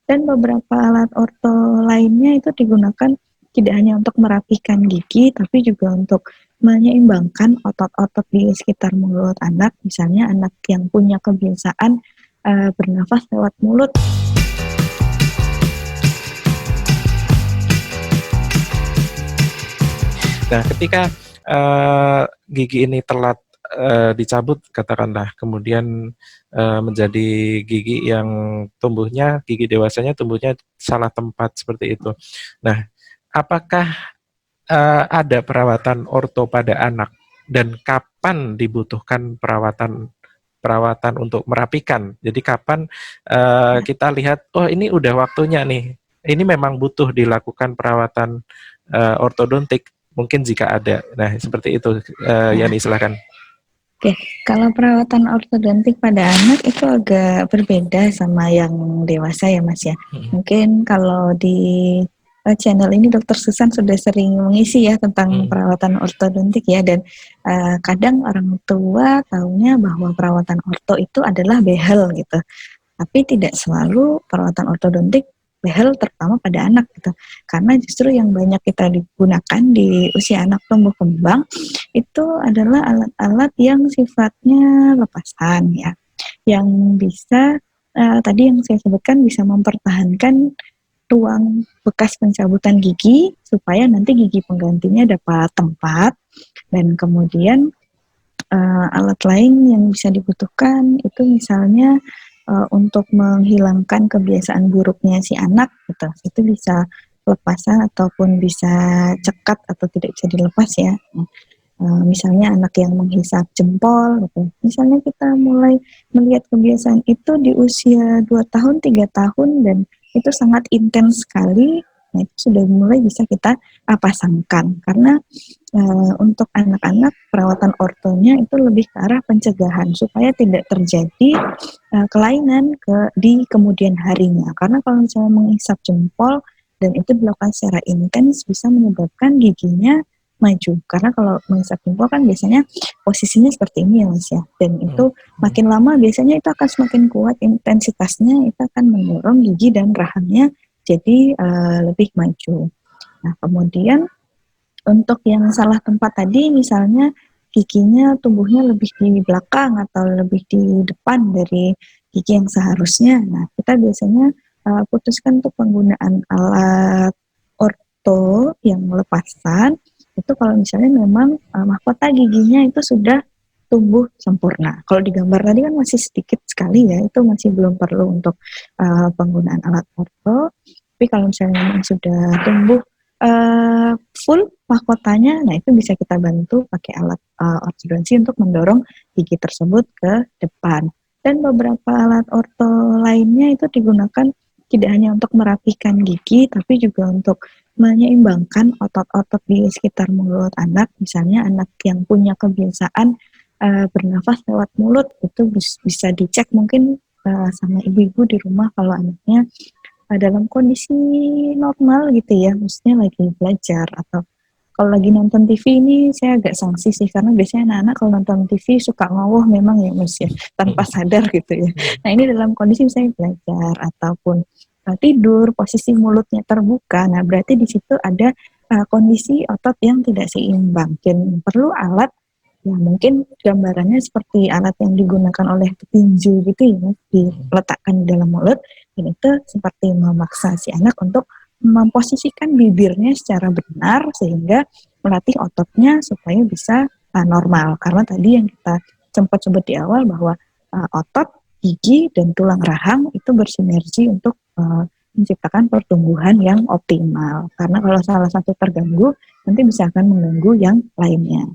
Dan beberapa alat orto lainnya itu digunakan tidak hanya untuk merapikan gigi, tapi juga untuk menyeimbangkan otot-otot di sekitar mulut anak. Misalnya anak yang punya kebiasaan bernafas lewat mulut. Nah, ketika gigi ini telat dicabut katakanlah, kemudian menjadi gigi yang tumbuhnya, gigi dewasanya tumbuhnya salah tempat seperti itu. Nah, apakah ada perawatan orto pada anak dan kapan dibutuhkan perawatan untuk merapikan? Jadi kapan kita lihat, oh ini udah waktunya nih, ini memang butuh dilakukan perawatan ortodontik, mungkin jika ada. Nah, seperti itu, Yani, silakan. Oke, kalau perawatan ortodontik pada anak itu agak berbeda sama yang dewasa ya Mas ya. Mungkin kalau di channel ini Dokter Susan sudah sering mengisi ya tentang perawatan ortodontik ya, dan kadang orang tua taunya bahwa perawatan orto itu adalah behel gitu. Tapi tidak selalu perawatan ortodontik behel terutama pada anak gitu. Karena justru yang banyak kita digunakan di usia anak tumbuh kembang itu adalah alat-alat yang sifatnya lepasan ya. Yang bisa tadi yang saya sebutkan bisa mempertahankan ruang bekas pencabutan gigi supaya nanti gigi penggantinya dapat tempat, dan kemudian alat lain yang bisa dibutuhkan itu misalnya untuk menghilangkan kebiasaan buruknya si anak gitu. Itu bisa lepasan ataupun bisa cekat atau tidak bisa dilepas ya. Misalnya anak yang menghisap jempol gitu. Misalnya kita mulai melihat kebiasaan itu di usia 2 tahun, 3 tahun dan itu sangat intens sekali. Nah, itu sudah mulai bisa kita pasangkan karena untuk anak-anak perawatan ortonya itu lebih ke arah pencegahan supaya tidak terjadi kelainan di kemudian harinya. Karena kalau misalnya menghisap jempol dan itu dilakukan secara intens bisa menyebabkan giginya maju. Karena kalau menghisap jempol kan biasanya posisinya seperti ini ya Mas ya. Dan itu makin lama biasanya itu akan semakin kuat intensitasnya, itu akan mendorong gigi dan rahangnya jadi lebih maju. Nah, kemudian untuk yang salah tempat tadi, misalnya giginya tumbuhnya lebih di belakang atau lebih di depan dari gigi yang seharusnya. Nah, kita biasanya putuskan untuk penggunaan alat orto yang lepasan, itu kalau misalnya memang mahkota giginya itu sudah tumbuh sempurna. Kalau di gambar tadi kan masih sedikit sekali ya, itu masih belum perlu untuk penggunaan alat orto. Tapi kalau misalnya memang sudah tumbuh full mahkotanya, nah itu bisa kita bantu pakai alat ortodonsi untuk mendorong gigi tersebut ke depan. Dan beberapa alat orto lainnya itu digunakan tidak hanya untuk merapikan gigi, tapi juga untuk menyeimbangkan otot-otot di sekitar mulut anak. Misalnya anak yang punya kebiasaan bernafas lewat mulut, itu bisa dicek mungkin sama ibu-ibu di rumah kalau anaknya dalam kondisi normal gitu ya, maksudnya lagi belajar atau kalau lagi nonton TV ini saya agak sanksi sih karena biasanya anak-anak kalau nonton TV suka ngawuh memang ya Mas ya, tanpa sadar gitu ya. Nah ini dalam kondisi misalnya belajar ataupun tidur, posisi mulutnya terbuka, nah berarti di situ ada kondisi otot yang tidak seimbang dan perlu alat. Ya mungkin gambarannya seperti alat yang digunakan oleh petinju gitu ya, diletakkan di dalam mulut, dan itu seperti memaksa si anak untuk memposisikan bibirnya secara benar sehingga melatih ototnya supaya bisa normal. Karena tadi yang kita sempat sebut di awal bahwa otot, gigi, dan tulang rahang itu bersinergi untuk menciptakan pertumbuhan yang optimal. Karena kalau salah satu terganggu, nanti bisa akan mengganggu yang lainnya.